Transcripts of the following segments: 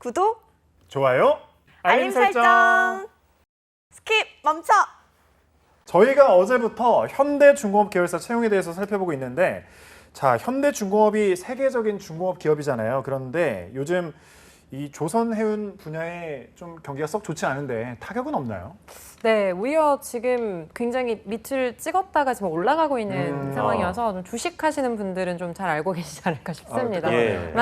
구독, 좋아요, 알림 설정. 스킵 멈춰. 저희가 어제부터 현대중공업 계열사 채용에 대해서 살펴보고 있는데, 자, 현대중공업이 세계적인 중공업 기업이잖아요. 그런데 요즘 이 조선해운 분야에 좀 경기가 썩 좋지 않은데 타격은 없나요? 네, 오히려 지금 굉장히 밑을 찍었다가 지금 올라가고 있는 상황이어서 좀 주식하시는 분들은 좀 잘 알고 계시지 않을까 싶습니다. 예.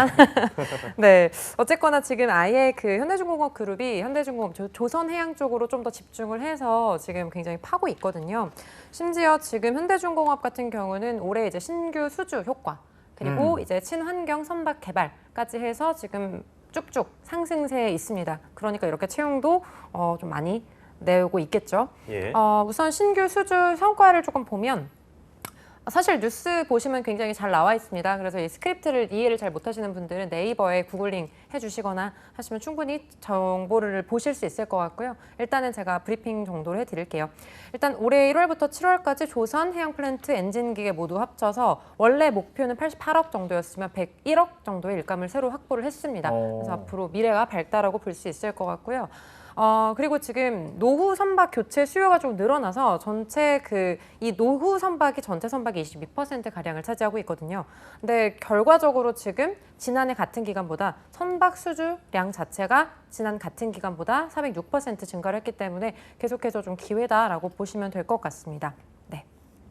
네, 어쨌거나 지금 아예 그 현대중공업 그룹이 현대중공업 조선해양 쪽으로 좀 더 집중을 해서 지금 굉장히 파고 있거든요. 심지어 지금 현대중공업 같은 경우는 올해 이제 신규 수주 효과 그리고 이제 친환경 선박 개발까지 해서 지금 쭉쭉 상승세에 있습니다. 그러니까 이렇게 채용도 좀 많이 내고 있겠죠. 예. 우선 신규 수주 성과를 조금 보면 사실 뉴스 보시면 굉장히 잘 나와 있습니다. 그래서 이 스크립트를 이해를 잘 못하시는 분들은 네이버에 구글링 해주시거나 하시면 충분히 정보를 보실 수 있을 것 같고요. 일단은 제가 브리핑 정도를 해드릴게요. 일단 올해 1월부터 7월까지 조선, 해양플랜트, 엔진기계 모두 합쳐서 원래 목표는 88억 정도였으면 101억 정도의 일감을 새로 확보를 했습니다. 그래서 앞으로 미래가 밝다라고 볼 수 있을 것 같고요. 그리고 지금 노후 선박 교체 수요가 좀 늘어나서 전체 이 노후 선박이 전체 선박의 22% 가량을 차지하고 있거든요. 근데 결과적으로 지금 지난해 같은 기간보다 선박 수주량 자체가 지난 같은 기간보다 406% 증가를 했기 때문에 계속해서 좀 기회다라고 보시면 될 것 같습니다. 네.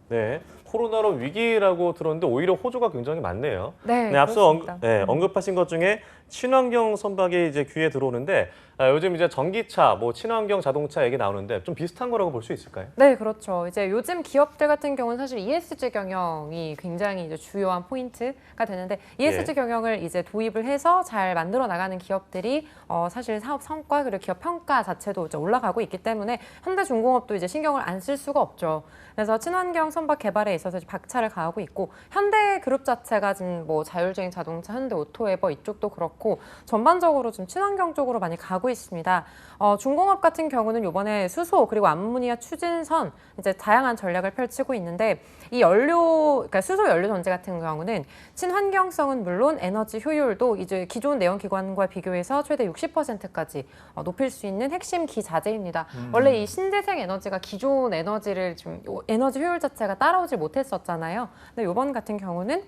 네, 코로나로 위기라고 들었는데 오히려 호조가 굉장히 많네요. 네, 앞서 그렇습니다. 언급하신 것 중에 친환경 선박이 이제 귀에 들어오는데 요즘 이제 전기차, 뭐 친환경 자동차 얘기 나오는데 좀 비슷한 거라고 볼 수 있을까요? 네, 그렇죠. 이제 요즘 기업들 같은 경우는 사실 ESG 경영이 굉장히 이제 주요한 포인트가 되는데 ESG 경영을 이제 도입을 해서 잘 만들어 나가는 기업들이 사실 사업 성과 그리고 기업 평가 자체도 이제 올라가고 있기 때문에 현대중공업도 이제 신경을 안 쓸 수가 없죠. 그래서 친환경 선박 개발에 있어서 박차를 가하고 있고 현대그룹 자체가 지금 뭐 자율주행 자동차, 현대오토에버 이쪽도 그렇고 전반적으로 좀 친환경 쪽으로 많이 가고 있습니다. 중공업 같은 경우는 이번에 수소 그리고 암모니아 추진선 이제 다양한 전략을 펼치고 있는데 이 그러니까 수소 연료 전지 같은 경우는 친환경성은 물론 에너지 효율도 이제 기존 내연기관과 비교해서 최대 60%까지 높일 수 있는 핵심 기자재입니다. 원래 이 신재생 에너지가 기존 에너지를 좀 에너지 효율 자체가 따라오지 못했었잖아요. 근데 이번 같은 경우는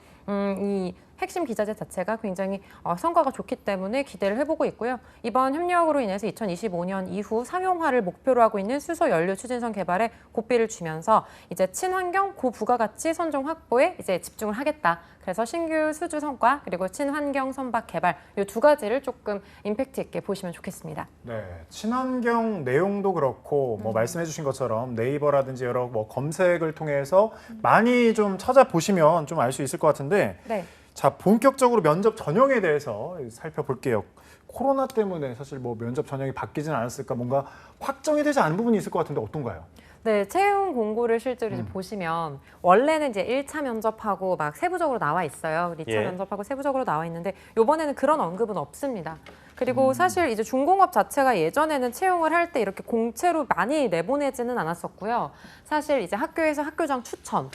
이 핵심 기자재 자체가 굉장히 성과가 좋기 때문에 기대를 해보고 있고요. 이번 협력으로 인해서 2025년 이후 상용화를 목표로 하고 있는 수소 연료 추진선 개발에 고삐를 주면서 이제 친환경 고부가가치 선종 확보에 이제 집중을 하겠다. 그래서 신규 수주 성과 그리고 친환경 선박 개발 이 두 가지를 조금 임팩트 있게 보시면 좋겠습니다. 네, 친환경 내용도 그렇고 뭐 말씀해주신 것처럼 네이버라든지 여러 뭐 검색을 통해서 많이 좀 찾아보시면 좀 알 수 있을 것 같은데. 네. 자, 본격적으로 면접 전형에 대해서 살펴볼게요. 코로나 때문에 사실 뭐 면접 전형이 바뀌지는 않았을까, 뭔가 확정이 되지 않은 부분이 있을 것 같은데 어떤가요? 네, 채용 공고를 실제로 이제 보시면 원래는 이제 1차 면접하고 막 세부적으로 나와 있어요. 2차 면접하고 세부적으로 나와 있는데 이번에는 그런 언급은 없습니다. 그리고 사실 이제 중공업 자체가 예전에는 채용을 할 때 이렇게 공채로 많이 내보내지는 않았었고요. 사실 이제 학교에서 학교장 추천,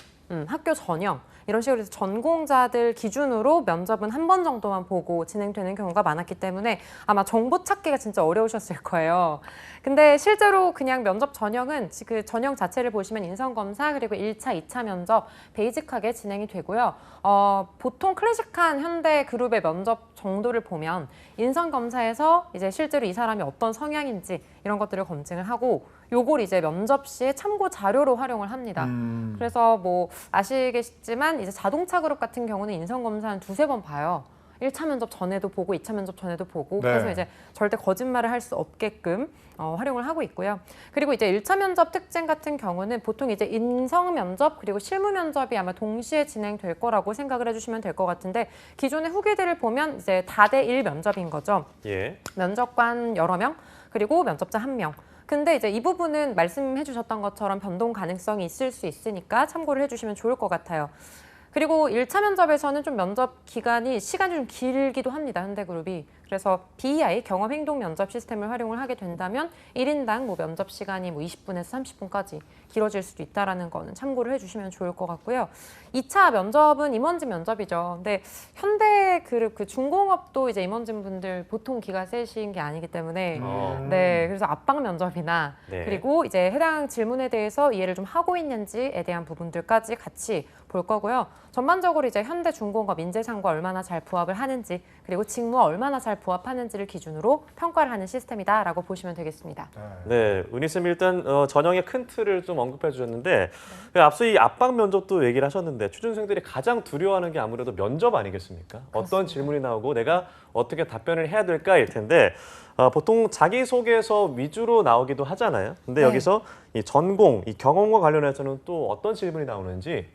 학교 전형 이런 식으로 해서 전공자들 기준으로 면접은 한 번 정도만 보고 진행되는 경우가 많았기 때문에 아마 정보 찾기가 진짜 어려우셨을 거예요. 근데 실제로 그냥 면접 전형은 그 전형 자체를 보시면 인성검사 그리고 1차, 2차 면접 베이직하게 진행이 되고요. 보통 클래식한 현대그룹의 면접 정도를 보면 인성검사에서 이제 실제로 이 사람이 어떤 성향인지 이런 것들을 검증을 하고 요걸 이제 면접 시에 참고 자료로 활용을 합니다. 그래서 뭐 아시겠지만 이제 자동차 그룹 같은 경우는 인성검사 한 2-3번 봐요. 1차 면접 전에도 보고 2차 면접 전에도 보고 그래서 이제 절대 거짓말을 할 수 없게끔 활용을 하고 있고요. 그리고 이제 1차 면접 특징 같은 경우는 보통 이제 인성 면접 그리고 실무 면접이 아마 동시에 진행될 거라고 생각을 해주시면 될 것 같은데 기존의 후기들을 보면 이제 다대1 면접인 거죠. 예. 면접관 여러 명 그리고 면접자 1명. 근데 이제 이 부분은 말씀해 주셨던 것처럼 변동 가능성이 있을 수 있으니까 참고를 해주시면 좋을 것 같아요. 그리고 1차 면접에서는 좀 면접 시간이 좀 길기도 합니다. 현대그룹이. 그래서 BEI 경험 행동 면접 시스템을 활용을 하게 된다면 1인당 뭐 면접 시간이 뭐 20분에서 30분까지 길어질 수도 있다라는 거는 참고를 해주시면 좋을 것 같고요. 2차 면접은 임원진 면접이죠. 근데 현대그룹 그 중공업도 이제 임원진 분들 보통 기가 세신 게 아니기 때문에 네, 그래서 압박 면접이나 네. 그리고 이제 해당 질문에 대해서 이해를 좀 하고 있는지에 대한 부분들까지 같이 볼 거고요. 전반적으로 이제 현대중공업 인재상과 얼마나 잘 부합을 하는지 그리고 직무와 얼마나 잘 부합하는지를 기준으로 평가를 하는 시스템이다라고 보시면 되겠습니다. 네, 은희쌤 일단 전형의 큰 틀을 좀 언급해 주셨는데 앞서 이 압박 면접도 얘기를 하셨는데 취준생들이 가장 두려워하는 게 아무래도 면접 아니겠습니까? 어떤 질문이 나오고 내가 어떻게 답변을 해야 될까일 텐데 보통 자기소개서 위주로 나오기도 하잖아요. 근데 네. 여기서 이 전공, 이 경험과 관련해서는 또 어떤 질문이 나오는지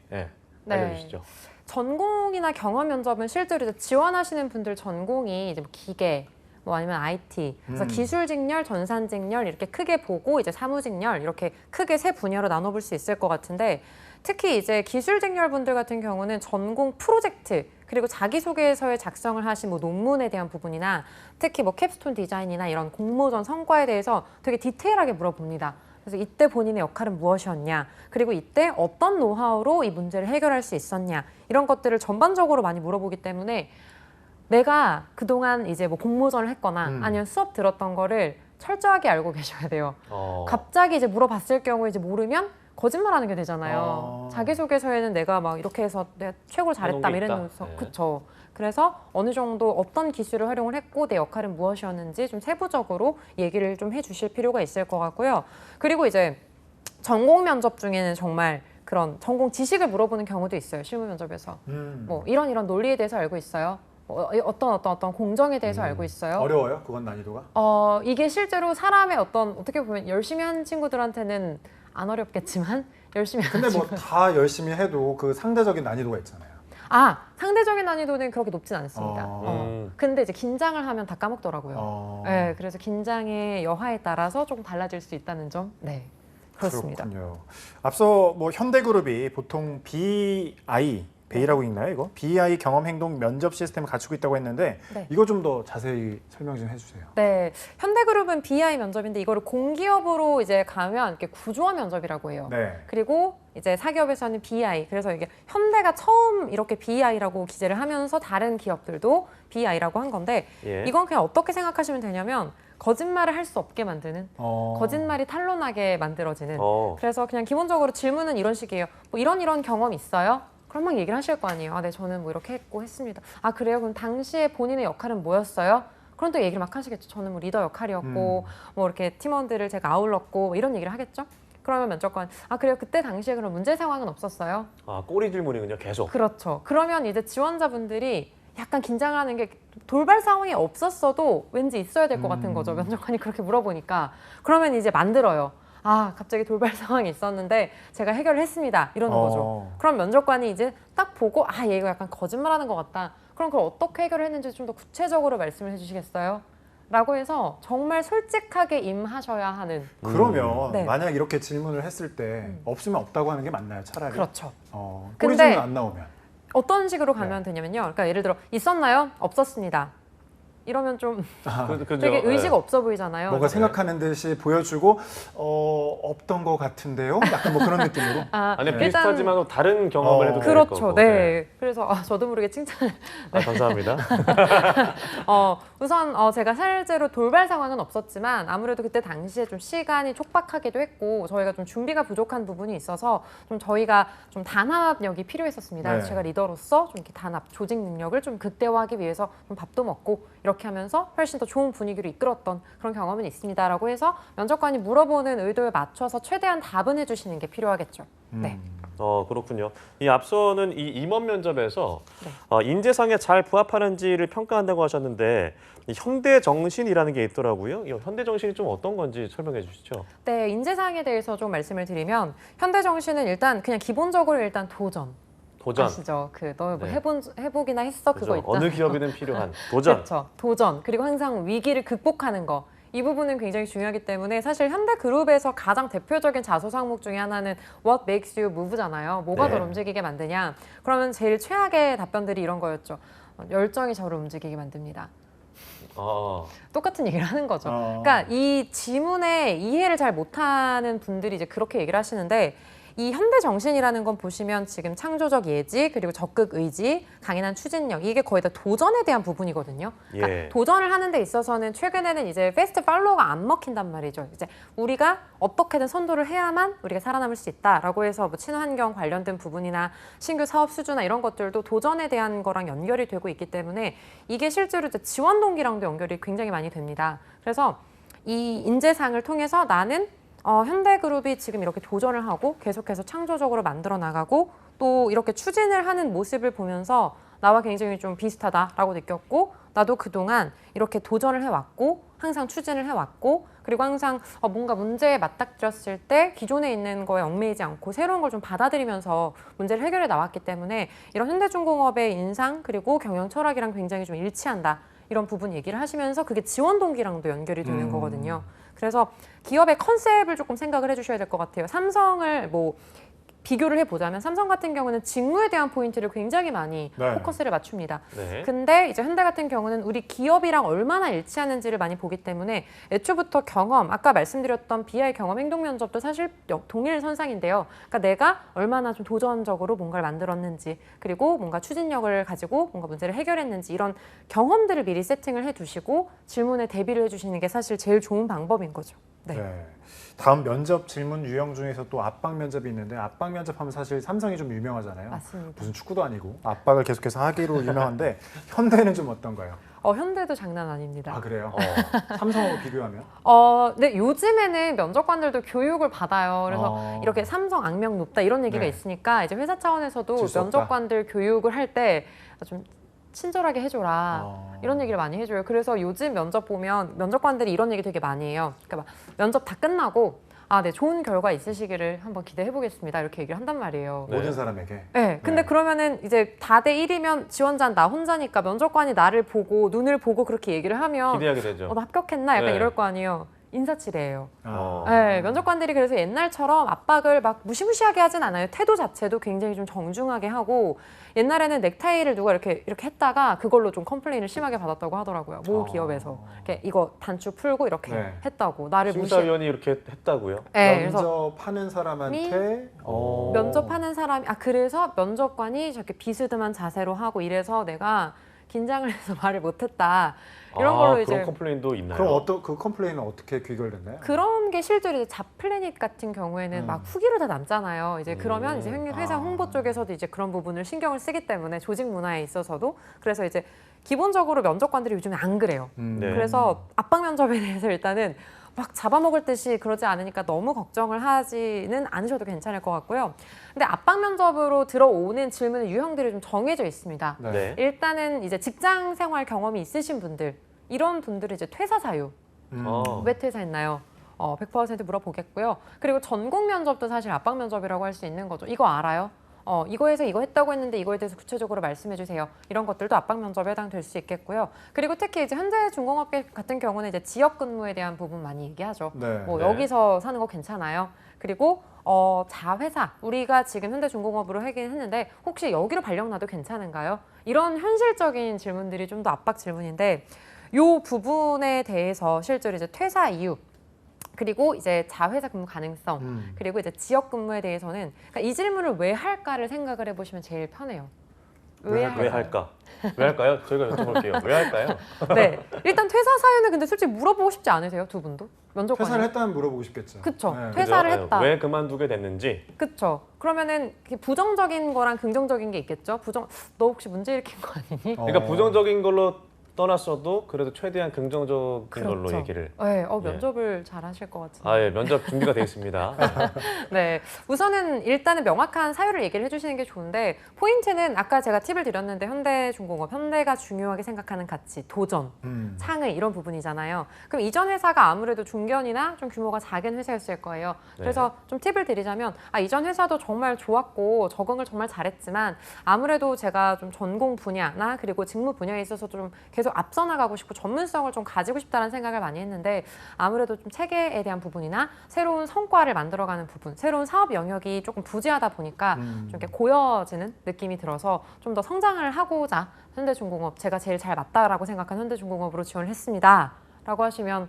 알려주시죠. 전공이나 경험 면접은 실제로 이제 지원하시는 분들 전공이 이제 뭐 기계, 뭐 아니면 IT, 그래서 기술 직렬, 전산 직렬 이렇게 크게 보고 이제 사무 직렬 이렇게 크게 세 분야로 나눠볼 수 있을 것 같은데 특히 이제 기술 직렬 분들 같은 경우는 전공 프로젝트 그리고 자기소개서에 작성을 하신 뭐 논문에 대한 부분이나 특히 뭐 캡스톤 디자인이나 이런 공모전 성과에 대해서 되게 디테일하게 물어봅니다. 그래서 이때 본인의 역할은 무엇이었냐, 그리고 이때 어떤 노하우로 이 문제를 해결할 수 있었냐 이런 것들을 전반적으로 많이 물어보기 때문에 내가 그동안 이제 뭐 공모전을 했거나 아니면 수업 들었던 거를 철저하게 알고 계셔야 돼요. 갑자기 이제 물어봤을 경우에 이제 모르면 거짓말하는 게 되잖아요. 자기소개서에는 내가 막 이렇게 해서 내가 최고로 잘했다 해놓은 게 있다. 이러면서 그쵸. 그래서 어느 정도 어떤 기술을 활용을 했고 내 역할은 무엇이었는지 좀 세부적으로 얘기를 좀 해주실 필요가 있을 것 같고요. 그리고 이제 전공 면접 중에는 정말 그런 전공 지식을 물어보는 경우도 있어요. 실무 면접에서. 뭐 이런 논리에 대해서 알고 있어요. 어떤 공정에 대해서 알고 있어요. 어려워요? 그건 난이도가? 이게 실제로 사람의 어떻게 보면 열심히 하는 친구들한테는 안 어렵겠지만 열심히 하는 근데 뭐 다 열심히 해도 그 상대적인 난이도가 있잖아요. 상대적인 난이도는 그렇게 높진 않습니다. 음. 근데 이제 긴장을 하면 다 까먹더라고요. 네, 그래서 긴장의 여하에 따라서 조금 달라질 수 있다는 점. 네, 그렇습니다. 그렇군요. 앞서 뭐 현대그룹이 보통 BEI라고 읽나요, 이거? BEI 경험 행동 면접 시스템을 갖추고 있다고 했는데 네. 이거 좀 더 자세히 설명 좀 해주세요. 네, 현대그룹은 BI 면접인데 이거를 공기업으로 이제 가면 이렇게 구조화 면접이라고 해요. 네. 그리고 이제 사기업에서는 BI. 그래서 이게 현대가 처음 이렇게 BI라고 기재를 하면서 다른 기업들도 BI라고 한 건데 예. 이건 그냥 어떻게 생각하시면 되냐면 거짓말을 할 수 없게 만드는 거짓말이 탄로나게 만들어지는 그래서 그냥 기본적으로 질문은 이런 식이에요. 뭐 이런 경험 있어요? 그럼 막 얘기를 하실 거 아니에요. 네, 저는 뭐 이렇게 했고 했습니다. 그래요? 그럼 당시에 본인의 역할은 뭐였어요? 그럼 또 얘기를 막 하시겠죠. 저는 뭐 리더 역할이었고 뭐 이렇게 팀원들을 제가 아울렀고 뭐 이런 얘기를 하겠죠. 그러면 면접관 그래요? 그때 당시에 그럼 문제 상황은 없었어요? 꼬리 질문이군요, 계속. 그렇죠. 그러면 이제 지원자분들이 약간 긴장하는 게 돌발 상황이 없었어도 왠지 있어야 될 것 같은 거죠. 면접관이 그렇게 물어보니까. 그러면 이제 만들어요. 갑자기 돌발 상황이 있었는데 제가 해결을 했습니다. 이러는 거죠. 그럼 면접관이 이제 딱 보고 얘가 약간 거짓말하는 것 같다. 그럼 그걸 어떻게 해결을 했는지 좀 더 구체적으로 말씀을 해주시겠어요? 라고 해서 정말 솔직하게 임하셔야 하는. 그러면 네. 만약 이렇게 질문을 했을 때 없으면 없다고 하는 게 맞나요, 차라리? 그렇죠. 꼬리 근데 질문 안 나오면. 어떤 식으로 가면 되냐면요. 그러니까 예를 들어 있었나요? 없었습니다. 이러면 좀 그죠? 되게 의식 없어 보이잖아요. 뭔가 생각하는 듯이 보여주고 없던 것 같은데요? 약간 뭐 그런 느낌으로. 아니 일단- 비슷하지만 다른 경험을 해도 될 그렇죠. 거고. 네. 그래서 저도 모르게 칭찬을. 감사합니다. 우선 제가 실제로 돌발 상황은 없었지만 아무래도 그때 당시에 좀 시간이 촉박하기도 했고 저희가 좀 준비가 부족한 부분이 있어서 좀 저희가 좀 단합력이 필요했었습니다. 그래서 네. 제가 리더로서 좀 이렇게 단합, 조직 능력을 좀 극대화하기 위해서 좀 밥도 먹고 이렇게 하면서 훨씬 더 좋은 분위기로 이끌었던 그런 경험은 있습니다라고 해서 면접관이 물어보는 의도에 맞춰서 최대한 답은 해주시는 게 필요하겠죠. 네. 그렇군요. 이 앞서는 이 임원 면접에서 네. 인재상에 잘 부합하는지를 평가한다고 하셨는데 이 현대 정신이라는 게 있더라고요. 이 현대 정신이 좀 어떤 건지 설명해 주시죠. 네, 인재상에 대해서 좀 말씀을 드리면 현대 정신은 일단 그냥 기본적으로 일단 도전. 도전. 아시죠? 너 뭐 네. 해보기나 했어? 그거 있잖아요. 어느 기업이든 필요한 도전. 그렇죠. 도전. 그리고 항상 위기를 극복하는 거. 이 부분은 굉장히 중요하기 때문에 사실 현대그룹에서 가장 대표적인 자소 항목 중에 하나는 What makes you move잖아요. 뭐가 네. 널 움직이게 만드냐. 그러면 제일 최악의 답변들이 이런 거였죠. 열정이 저를 움직이게 만듭니다. 똑같은 얘기를 하는 거죠. 어. 그러니까 이 지문의 이해를 잘 못하는 분들이 이제 그렇게 얘기를 하시는데 이 현대 정신이라는 건 보시면 지금 창조적 예지 그리고 적극 의지, 강인한 추진력 이게 거의 다 도전에 대한 부분이거든요. 그러니까 예. 도전을 하는 데 있어서는 최근에는 이제 패스트 팔로우가 안 먹힌단 말이죠. 이제 우리가 어떻게든 선도를 해야만 우리가 살아남을 수 있다라고 해서 뭐 친환경 관련된 부분이나 신규 사업 수주나 이런 것들도 도전에 대한 거랑 연결이 되고 있기 때문에 이게 실제로 이제 지원 동기랑도 연결이 굉장히 많이 됩니다. 그래서 이 인재상을 통해서 나는 현대그룹이 지금 이렇게 도전을 하고 계속해서 창조적으로 만들어 나가고 또 이렇게 추진을 하는 모습을 보면서 나와 굉장히 좀 비슷하다라고 느꼈고 나도 그동안 이렇게 도전을 해왔고 항상 추진을 해왔고 그리고 항상 뭔가 문제에 맞닥뜨렸을 때 기존에 있는 거에 얽매이지 않고 새로운 걸 좀 받아들이면서 문제를 해결해 나왔기 때문에 이런 현대중공업의 인상 그리고 경영 철학이랑 굉장히 좀 일치한다. 이런 부분 얘기를 하시면서 그게 지원 동기랑도 연결이 되는 거거든요. 그래서 기업의 컨셉을 조금 생각을 해주셔야 될 것 같아요. 삼성을 뭐 비교를 해보자면 삼성 같은 경우는 직무에 대한 포인트를 굉장히 많이 네. 포커스를 맞춥니다. 네. 근데 이제 현대 같은 경우는 우리 기업이랑 얼마나 일치하는지를 많이 보기 때문에 애초부터 경험, 아까 말씀드렸던 BI 경험 행동 면접도 사실 동일 선상인데요. 그러니까 내가 얼마나 좀 도전적으로 뭔가를 만들었는지 그리고 뭔가 추진력을 가지고 뭔가 문제를 해결했는지 이런 경험들을 미리 세팅을 해두시고 질문에 대비를 해주시는 게 사실 제일 좋은 방법인 거죠. 네. 네. 다음 면접 질문 유형 중에서 또 압박 면접이 있는데 압박 면접하면 사실 삼성이 좀 유명하잖아요. 맞습니다. 무슨 축구도 아니고 압박을 계속해서 하기로 유명한데 현대는 좀 어떤가요? 현대도 장난 아닙니다. 아 그래요? 삼성하고 비교하면? 네, 요즘에는 면접관들도 교육을 받아요. 그래서 이렇게 삼성 악명 높다 이런 얘기가 네. 있으니까 이제 회사 차원에서도 질수 없다. 면접관들 교육을 할 때 좀 친절하게 해줘라 이런 얘기를 많이 해줘요. 그래서 요즘 면접 보면 면접관들이 이런 얘기 되게 많이 해요. 그러니까 막 면접 다 끝나고 네, 좋은 결과 있으시기를 한번 기대해 보겠습니다. 이렇게 얘기를 한단 말이에요. 네. 모든 사람에게. 네, 근데 네. 그러면은 이제 다대 1이면 지원자는 나 혼자니까 면접관이 나를 보고 눈을 보고 그렇게 얘기를 하면 기대하게 되죠. 나 합격했나? 약간 네. 이럴 거 아니에요. 인사치레예요. 어. 네, 면접관들이 그래서 옛날처럼 압박을 막 무시무시하게 하진 않아요. 태도 자체도 굉장히 좀 정중하게 하고 옛날에는 넥타이를 누가 이렇게 했다가 그걸로 좀 컴플레인을 심하게 받았다고 하더라고요. 모 기업에서 이렇게 이거 단추 풀고 이렇게 네. 했다고 나를 무시. 심사위원이 이렇게 했다고요? 네, 그래서 면접하는 사람한테 면접하는 사람이 그래서 면접관이 저렇게 비스듬한 자세로 하고 이래서 내가 긴장을 해서 말을 못했다. 이런 걸로 이제 그런 컴플레인도 있나요? 그럼 그 컴플레인은 어떻게 귀결됐나요? 그런 게 실제로 이제 잡플래닛 같은 경우에는 막 후기로 다 남잖아요. 이제 그러면 이제 회사 홍보 쪽에서도 이제 그런 부분을 신경을 쓰기 때문에 조직 문화에 있어서도 그래서 이제 기본적으로 면접관들이 요즘에 안 그래요. 네. 그래서 압박 면접에 대해서 일단은 막 잡아먹을 듯이 그러지 않으니까 너무 걱정을 하지는 않으셔도 괜찮을 것 같고요. 근데 압박 면접으로 들어오는 질문의 유형들이 좀 정해져 있습니다. 네. 일단은 이제 직장 생활 경험이 있으신 분들 이런 분들은 이제 퇴사 사유 왜 퇴사했나요? 100% 물어보겠고요. 그리고 전공 면접도 사실 압박 면접이라고 할 수 있는 거죠. 이거 알아요? 이거에서 이거 했다고 했는데 이거에 대해서 구체적으로 말씀해 주세요. 이런 것들도 압박 면접에 해당될 수 있겠고요. 그리고 특히 이제 현대중공업계 같은 경우는 이제 지역 근무에 대한 부분 많이 얘기하죠. 네. 뭐 네. 여기서 사는 거 괜찮아요. 그리고 자회사 우리가 지금 현대중공업으로 하긴 했는데 혹시 여기로 발령 나도 괜찮은가요? 이런 현실적인 질문들이 좀 더 압박 질문인데 요 부분에 대해서 실제로 이제 퇴사 이유 그리고 이제 자회사 근무 가능성 그리고 이제 지역 근무에 대해서는 그러니까 이 질문을 왜 할까를 생각을 해보시면 제일 편해요. 왜 할까? 왜 할까요? 저희가 여쭤볼게요. 왜 할까요? 네, 일단 퇴사 사유는 근데 솔직히 물어보고 싶지 않으세요, 두 분도? 면접관이. 퇴사를 했다면 물어보고 싶겠죠. 그쵸. 네. 퇴사를 그죠? 했다. 왜 그만두게 됐는지. 그쵸. 그러면은 부정적인 거랑 긍정적인 게 있겠죠. 너 혹시 문제 일으킨 거 아니니? 그러니까 부정적인 걸로 떠났어도 그래도 최대한 긍정적인 걸로 그렇죠. 얘기를. 네, 면접을 잘 하실 것 같은데. 예, 면접 준비가 되어 있습니다. 네, 우선은 일단은 명확한 사유를 얘기를 해주시는 게 좋은데 포인트는 아까 제가 팁을 드렸는데 현대중공업, 현대가 중요하게 생각하는 가치, 도전, 창의 이런 부분이잖아요. 그럼 이전 회사가 아무래도 중견이나 좀 규모가 작은 회사였을 거예요. 그래서 좀 팁을 드리자면 이전 회사도 정말 좋았고 적응을 정말 잘했지만 아무래도 제가 좀 전공 분야나 그리고 직무 분야에 있어서 좀 계속 계속 앞서 나가고 싶고 전문성을 좀 가지고 싶다는 생각을 많이 했는데 아무래도 좀 체계에 대한 부분이나 새로운 성과를 만들어가는 부분, 새로운 사업 영역이 조금 부재하다 보니까 좀 이렇게 고여지는 느낌이 들어서 좀 더 성장을 하고자 현대중공업 제가 제일 잘 맞다라고 생각한 현대중공업으로 지원을 했습니다. 라고 하시면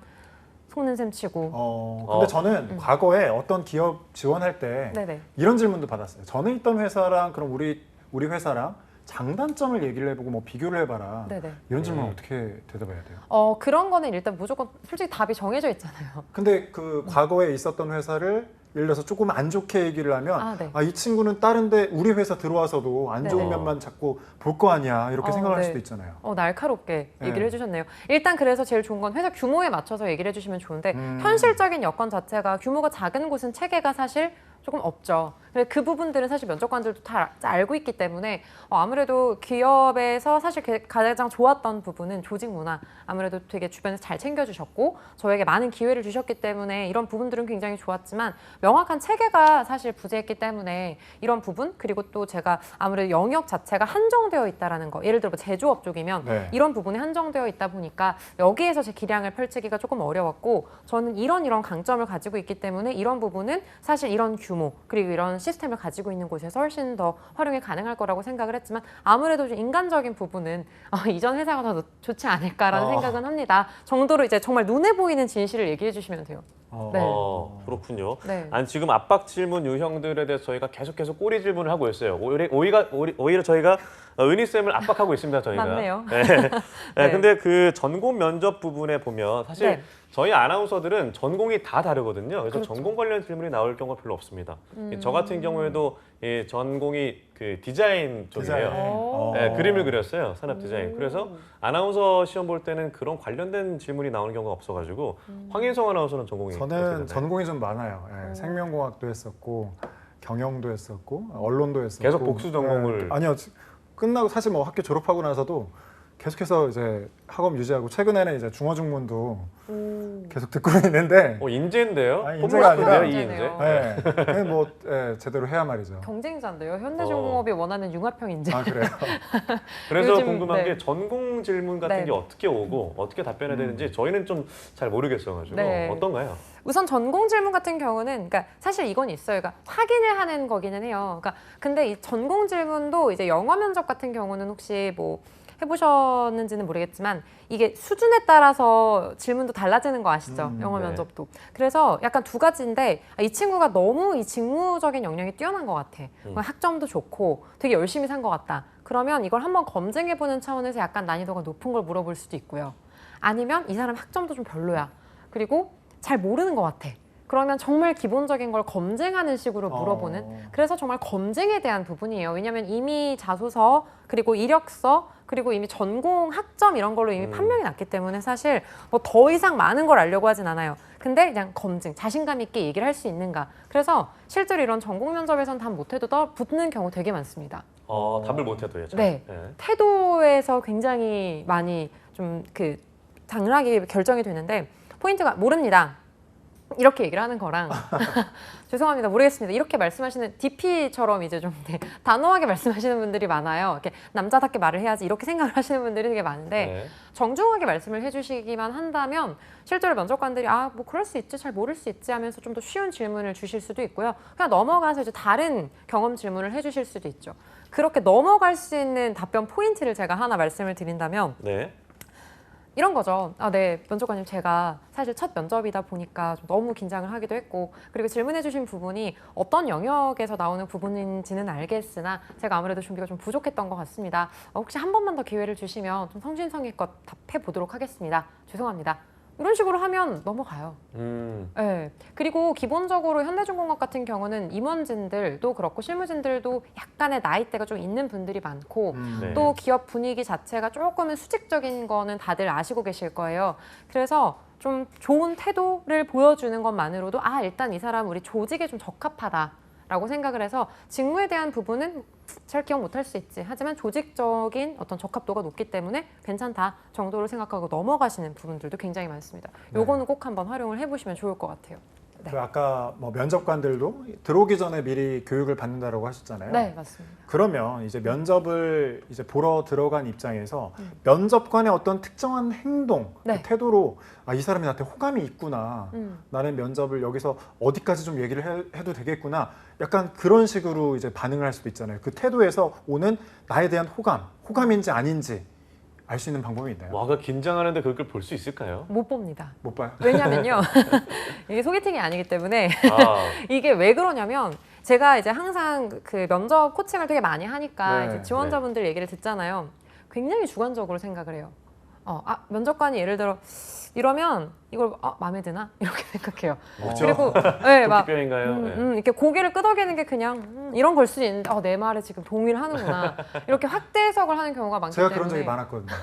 속는 셈 치고 근데 저는 과거에 어떤 기업 지원할 때 네네. 이런 질문도 받았어요. 전에 있던 회사랑 그럼 우리 회사랑 장단점을 얘기를 해보고 뭐 비교를 해봐라. 네네. 이런 질문 어떻게 대답해야 돼요? 그런 거는 일단 무조건 솔직히 답이 정해져 있잖아요. 근데 그 과거에 있었던 회사를 예를 들어서 조금 안 좋게 얘기를 하면 네. 이 친구는 다른데 우리 회사 들어와서도 안 좋은 네네. 면만 자꾸 볼 거 아니야 이렇게 생각할 네. 수도 있잖아요. 날카롭게 네. 얘기를 해주셨네요. 일단 그래서 제일 좋은 건 회사 규모에 맞춰서 얘기를 해주시면 좋은데 현실적인 여건 자체가 규모가 작은 곳은 체계가 사실 조금 없죠. 근데 그 부분들은 사실 면접관들도 다 알고 있기 때문에 아무래도 기업에서 사실 가장 좋았던 부분은 조직 문화. 아무래도 되게 주변에서 잘 챙겨주셨고 저에게 많은 기회를 주셨기 때문에 이런 부분들은 굉장히 좋았지만 명확한 체계가 사실 부재했기 때문에 이런 부분 그리고 또 제가 아무래도 영역 자체가 한정되어 있다라는 거. 예를 들어 뭐 제조업 쪽이면 네. 이런 부분이 한정되어 있다 보니까 여기에서 제 기량을 펼치기가 조금 어려웠고 저는 이런 강점을 가지고 있기 때문에 이런 부분은 사실 이런 규모 그리고 이런 시스템을 가지고 있는 곳에서 훨씬 더 활용이 가능할 거라고 생각을 했지만 아무래도 좀 인간적인 부분은 이전 회사가 더 좋지 않을까라는 생각은 합니다. 정도로 이제 정말 눈에 보이는 진실을 얘기해 주시면 돼요. 네. 그렇군요. 네. 아니 지금 압박 질문 유형들에 대해서 저희가 계속해서 꼬리 질문을 하고 있어요. 오히려 저희가 은희 쌤을 압박하고 있습니다. 저희가. 맞네요. 네. 네. 근데 그 전공 면접 부분에 보면 사실 네. 저희 아나운서들은 전공이 다 다르거든요. 그래서 그렇죠. 전공 관련 질문이 나올 경우가 별로 없습니다. 저 같은 경우에도 이 전공이 그 디자인 쪽이에요. 오. 네, 그림을 그렸어요. 산업 디자인. 그래서 아나운서 시험 볼 때는 그런 관련된 질문이 나오는 경우가 없어가지고 황인성 아나운서는 전공이 어떻게 저는 되나요? 전공이 좀 많아요. 생명공학도 했었고 경영도 했었고 언론도 했었고 계속 복수 전공을- 아니요. 끝나고 사실 뭐 학교 졸업하고 나서도 계속해서 이제 학업 유지하고 최근에는 이제 중어중문도 계속 듣고 있는데 인재인데요? 아니, 인재가 아니라- 이 인재? 네. 그냥 뭐 제대로 해야 말이죠. 경쟁자인데요. 현대중공업이 원하는 융합형 인재. 아 그래요? 그래서 요즘, 궁금한 네. 게 전공 질문 같은 네. 게 어떻게 오고 어떻게 답변해야 되는지 저희는 좀 잘 모르겠어가지고 네. 어떤가요? 우선 전공 질문 같은 경우는 그러니까 사실 이건 있어요. 그러니까 확인을 하는 거기는 해요. 그러니까 근데 이 전공 질문도 이제 영어 면접 같은 경우는 혹시 뭐 해보셨는지는 모르겠지만 이게 수준에 따라서 질문도 달라지는 거 아시죠? 영어 네. 면접도. 그래서 약간 두 가지인데 이 친구가 너무 이 직무적인 역량이 뛰어난 것 같아. 학점도 좋고 되게 열심히 산 것 같다. 그러면 이걸 한번 검증해보는 차원에서 약간 난이도가 높은 걸 물어볼 수도 있고요. 아니면 이 사람 학점도 좀 별로야. 그리고 잘 모르는 것 같아. 그러면 정말 기본적인 걸 검증하는 식으로 물어보는 그래서 정말 검증에 대한 부분이에요. 왜냐하면 이미 자소서 그리고 이력서 그리고 이미 전공 학점 이런 걸로 이미 판명이 났기 때문에 사실 뭐 더 이상 많은 걸 알려고 하진 않아요. 근데 그냥 검증, 자신감 있게 얘기를 할 수 있는가. 그래서 실제로 이런 전공 면접에선 답 못해도 더 붙는 경우 되게 많습니다. 답을 못해도요. 잘. 네. 태도에서 굉장히 많이 좀 그 당락이 결정이 되는데 포인트가 모릅니다. 이렇게 얘기를 하는 거랑 죄송합니다 모르겠습니다 이렇게 말씀하시는 DP처럼 이제 좀 단호하게 말씀하시는 분들이 많아요. 이렇게 남자답게 말을 해야지 이렇게 생각을 하시는 분들이 되게 많은데 네. 정중하게 말씀을 해주시기만 한다면 실제로 면접관들이 뭐 그럴 수 있지 잘 모를 수 있지 하면서 좀 더 쉬운 질문을 주실 수도 있고요. 그냥 넘어가서 이제 다른 경험 질문을 해주실 수도 있죠. 그렇게 넘어갈 수 있는 답변 포인트를 제가 하나 말씀을 드린다면 네. 이런 거죠. 네, 면접관님 제가 사실 첫 면접이다 보니까 좀 너무 긴장을 하기도 했고 그리고 질문해 주신 부분이 어떤 영역에서 나오는 부분인지는 알겠으나 제가 아무래도 준비가 좀 부족했던 것 같습니다. 혹시 한 번만 더 기회를 주시면 좀 성심성의껏 답해 보도록 하겠습니다. 죄송합니다. 이런 식으로 하면 넘어가요. 네. 그리고 기본적으로 현대중공업 같은 경우는 임원진들도 그렇고 실무진들도 약간의 나이대가 좀 있는 분들이 많고 네. 또 기업 분위기 자체가 조금은 수직적인 거는 다들 아시고 계실 거예요. 그래서 좀 좋은 태도를 보여주는 것만으로도 일단 이 사람 우리 조직에 좀 적합하다라고 생각을 해서 직무에 대한 부분은 잘 기억 못할 수 있지. 하지만 조직적인 어떤 적합도가 높기 때문에 괜찮다 정도로 생각하고 넘어가시는 부분들도 굉장히 많습니다. 요거는 꼭 한번 활용을 해보시면 좋을 것 같아요. 그 아까 뭐 면접관들도 들어오기 전에 미리 교육을 받는다라고 하셨잖아요. 네, 맞습니다. 그러면 이제 면접을 이제 보러 들어간 입장에서 면접관의 어떤 특정한 행동, 네. 그 태도로 이 사람이 나한테 호감이 있구나. 음. 나는 면접을 여기서 어디까지 좀 얘기를 해도 되겠구나. 약간 그런 식으로 이제 반응을 할 수도 있잖아요. 그 태도에서 오는 나에 대한 호감인지 아닌지 알 수 있는 방법이 있나요? 와가 긴장하는데 그걸 볼 수 있을까요? 못 봅니다. 못 봐요. 왜냐면요. 이게 소개팅이 아니기 때문에 아, 이게 왜 그러냐면 제가 이제 항상 그 면접 코칭을 되게 많이 하니까 네, 이제 지원자분들 얘기를 듣잖아요. 굉장히 주관적으로 생각을 해요. 면접관이 예를 들어 이러면 이걸 마음에 드나? 이렇게 생각해요. 그렇죠. 그리고 네, 막 도끼병인가요? 네. 이렇게 고개를 끄덕이는 게 그냥 이런 걸 수도 있는데 내 말에 지금 동의를 하는구나. 이렇게 확대 해석을 하는 경우가 많기 제가 때문에 그런 적이 많았거든요.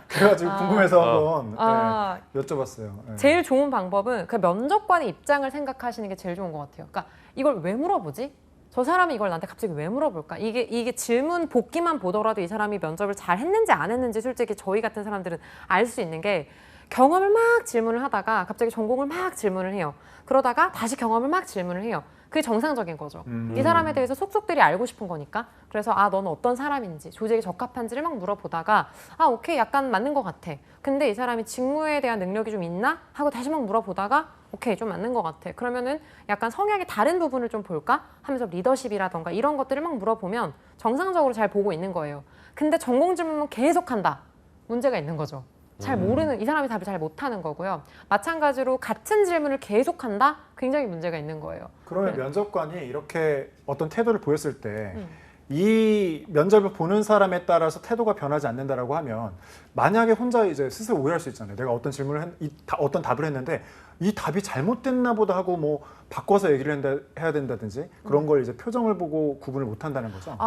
그래가지고 궁금해서 한번 네, 여쭤봤어요. 네. 제일 좋은 방법은 그 면접관의 입장을 생각하시는 게 제일 좋은 것 같아요. 그러니까 이걸 왜 물어보지? 저 사람이 이걸 나한테 갑자기 왜 물어볼까? 이게 질문 복기만 보더라도 이 사람이 면접을 잘 했는지 안 했는지 솔직히 저희 같은 사람들은 알 수 있는 게 경험을 막 질문을 하다가 갑자기 전공을 막 질문을 해요. 그러다가 다시 경험을 막 질문을 해요. 그게 정상적인 거죠. 이 사람에 대해서 속속들이 알고 싶은 거니까. 그래서 너는 어떤 사람인지, 조직에 적합한지를 막 물어보다가 오케이, 약간 맞는 것 같아. 근데 이 사람이 직무에 대한 능력이 좀 있나? 하고 다시 막 물어보다가 오케이, 좀 맞는 것 같아. 그러면은 약간 성향의 다른 부분을 좀 볼까? 하면서 리더십이라던가 이런 것들을 막 물어보면 정상적으로 잘 보고 있는 거예요. 근데 전공 질문만 계속한다. 문제가 있는 거죠. 잘 모르는, 이 사람이 답을 잘 못하는 거고요. 마찬가지로 같은 질문을 계속한다? 굉장히 문제가 있는 거예요. 그러면 면접관이 이렇게 어떤 태도를 보였을 때 이 면접을 보는 사람에 따라서 태도가 변하지 않는다라고 하면 만약에 혼자 이제 스스로 오해할 수 있잖아요. 내가 어떤 질문을 어떤 답을 했는데 이 답이 잘못됐나 보다 하고 뭐 바꿔서 얘기를 해야 된다든지 그런 걸 이제 표정을 보고 구분을 못 한다는 거죠.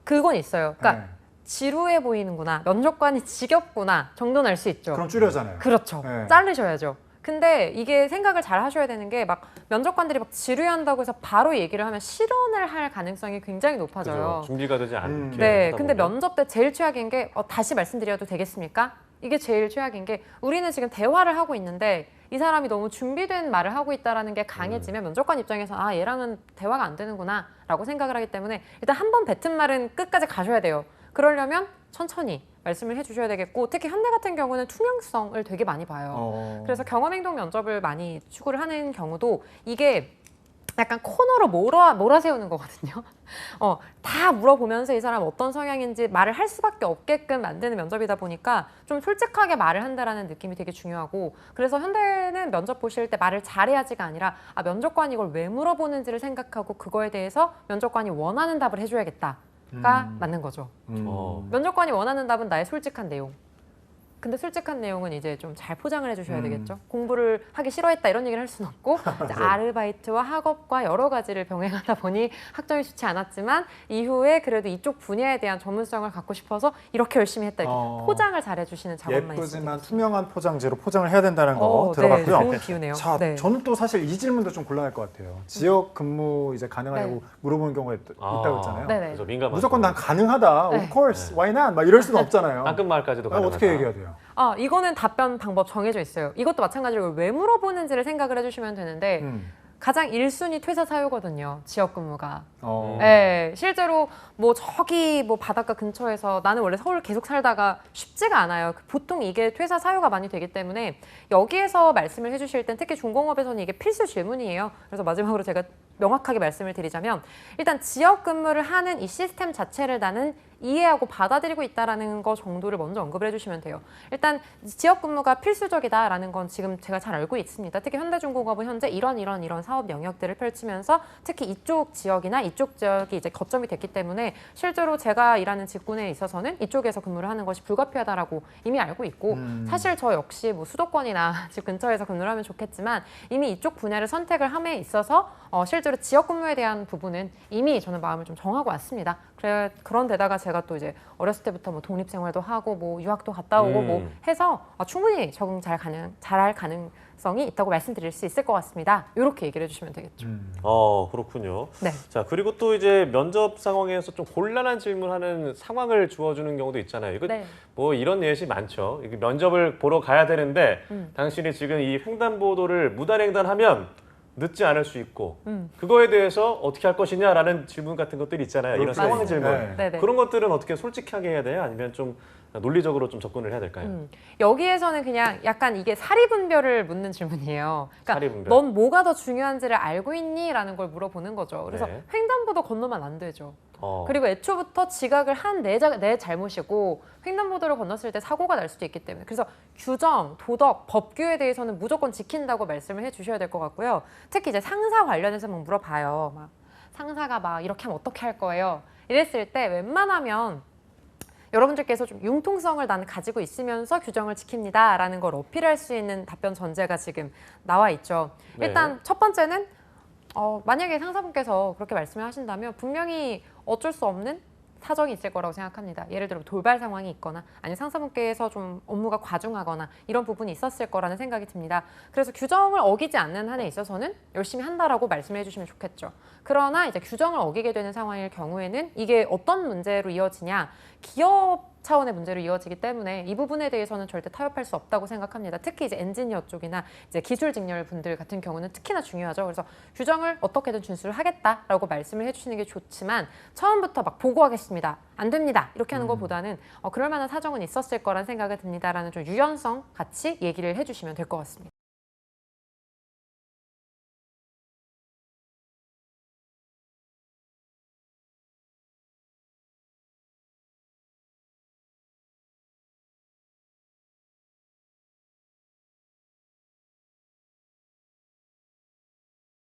그건 있어요. 그러니까 네. 지루해 보이는구나, 면접관이 지겹구나 정도는 알 수 있죠. 그럼 줄여잖아요. 그렇죠. 네. 자르셔야죠. 근데 이게 생각을 잘 하셔야 되는 게 막 면접관들이 막 지루해한다고 해서 바로 얘기를 하면 실언을 할 가능성이 굉장히 높아져요. 그죠. 준비가 되지 않게. 네, 하다 근데 보면. 면접 때 제일 최악인 게 다시 말씀드려도 되겠습니까? 이게 제일 최악인 게 우리는 지금 대화를 하고 있는데 이 사람이 너무 준비된 말을 하고 있다라는 게 강해지면 면접관 입장에서 얘랑은 대화가 안 되는구나 라고 생각을 하기 때문에 일단 한 번 뱉은 말은 끝까지 가셔야 돼요. 그러려면 천천히 말씀을 해주셔야 되겠고 특히 현대 같은 경우는 투명성을 되게 많이 봐요. 그래서 경험행동 면접을 많이 추구를 하는 경우도 이게 약간 코너로 몰아세우는 거거든요. 다 물어보면서 이 사람 어떤 성향인지 말을 할 수밖에 없게끔 만드는 면접이다 보니까 좀 솔직하게 말을 한다라는 느낌이 되게 중요하고 그래서 현대는 면접 보실 때 말을 잘해야지가 아니라 면접관이 이걸 왜 물어보는지를 생각하고 그거에 대해서 면접관이 원하는 답을 해줘야겠다가 맞는 거죠. 면접관이 원하는 답은 나의 솔직한 내용. 근데 솔직한 내용은 이제 좀 잘 포장을 해주셔야 되겠죠. 공부를 하기 싫어했다 이런 얘기를 할 수는 없고 이제 아르바이트와 학업과 여러 가지를 병행하다 보니 학점이 좋지 않았지만 이후에 그래도 이쪽 분야에 대한 전문성을 갖고 싶어서 이렇게 열심히 했다. 이렇게 포장을 잘 해주시는 작업만 예쁘지만 있습니다. 투명한 포장지로 포장을 해야 된다는 거 네, 들어봤고요. 좋은 비유네요. 자, 네. 저는 또 사실 이 질문도 좀 곤란할 것 같아요. 지역 근무 이제 가능하냐고 물어보는 경우가 있다고 했잖아요. 네네. 그래서 민감한 무조건 난 가능하다. 네. Of course, why not? 막 이럴 수는 없잖아요. 땅끝말까지도 가능하다. 어떻게 얘기해야 돼요? 이거는 답변 방법 정해져 있어요. 이것도 마찬가지로 왜 물어보는지를 생각을 해주시면 되는데 가장 1순위 퇴사 사유거든요. 지역 근무가. 네, 실제로 뭐 저기 뭐 바닷가 근처에서 나는 원래 서울 계속 살다가 쉽지가 않아요. 보통 이게 퇴사 사유가 많이 되기 때문에 여기에서 말씀을 해주실 땐 특히 중공업에서는 이게 필수 질문이에요. 그래서 마지막으로 제가 명확하게 말씀을 드리자면 일단 지역 근무를 하는 이 시스템 자체를 나는 이해하고 받아들이고 있다라는 거 정도를 먼저 언급을 해주시면 돼요. 일단 지역 근무가 필수적이다라는 건 지금 제가 잘 알고 있습니다. 특히 현대중공업은 현재 이런 사업 영역들을 펼치면서 특히 이쪽 지역이나 이쪽 지역이 이제 거점이 됐기 때문에 실제로 제가 일하는 직군에 있어서는 이쪽에서 근무를 하는 것이 불가피하다라고 이미 알고 있고 사실 저 역시 뭐 수도권이나 집 근처에서 근무를 하면 좋겠지만 이미 이쪽 분야를 선택을 함에 있어서 실제로 실제로 지역 근무에 대한 부분은 이미 저는 마음을 좀 정하고 왔습니다. 그런 데다가 제가 또 이제 어렸을 때부터 뭐 독립생활도 하고 뭐 유학도 갔다 오고 뭐 해서 충분히 적응 잘할 가능성이 있다고 말씀드릴 수 있을 것 같습니다. 이렇게 얘기를 해주시면 되겠죠. 그렇군요. 네. 자, 그리고 또 이제 면접 상황에서 좀 곤란한 질문하는 상황을 주어주는 경우도 있잖아요. 이거 네. 뭐 이런 예시 많죠. 이게 면접을 보러 가야 되는데 당신이 지금 이 횡단보도를 무단횡단하면 늦지 않을 수 있고 그거에 대해서 어떻게 할 것이냐라는 질문 같은 것들이 있잖아요. 이런 그렇죠. 상황 맞습니다. 질문. 네. 네네. 그런 것들은 어떻게 솔직하게 해야 돼요? 아니면 좀 논리적으로 좀 접근을 해야 될까요? 여기에서는 그냥 약간 이게 사리분별을 묻는 질문이에요. 그러니까 사리분별. 넌 뭐가 더 중요한지를 알고 있니? 라는 걸 물어보는 거죠. 그래서 네. 횡단보도 건너면 안 되죠. 어. 그리고 애초부터 지각을 한 내 잘못이고 횡단보도를 건넜을 때 사고가 날 수도 있기 때문에 그래서 규정, 도덕, 법규에 대해서는 무조건 지킨다고 말씀을 해주셔야 될 것 같고요. 특히 이제 상사 관련해서 막 물어봐요. 막 상사가 막 이렇게 하면 어떻게 할 거예요? 이랬을 때 웬만하면 여러분들께서 좀 융통성을 나는 가지고 있으면서 규정을 지킵니다라는 걸 어필할 수 있는 답변 전제가 지금 나와 있죠. 네. 일단 첫 번째는 만약에 상사분께서 그렇게 말씀을 하신다면 분명히 어쩔 수 없는 사정이 있을 거라고 생각합니다. 예를 들어 돌발 상황이 있거나 아니면 상사분께서 좀 업무가 과중하거나 이런 부분이 있었을 거라는 생각이 듭니다. 그래서 규정을 어기지 않는 한에 있어서는 열심히 한다라고 말씀을 해주시면 좋겠죠. 그러나 이제 규정을 어기게 되는 상황일 경우에는 이게 어떤 문제로 이어지냐, 기업 차원의 문제로 이어지기 때문에 이 부분에 대해서는 절대 타협할 수 없다고 생각합니다. 특히 이제 엔지니어 쪽이나 이제 기술 직렬 분들 같은 경우는 특히나 중요하죠. 그래서 규정을 어떻게든 준수를 하겠다라고 말씀을 해주시는 게 좋지만 처음부터 막 보고하겠습니다, 안 됩니다 이렇게 하는 것보다는 그럴 만한 사정은 있었을 거란 생각이 듭니다라는 좀 유연성 같이 얘기를 해주시면 될 것 같습니다.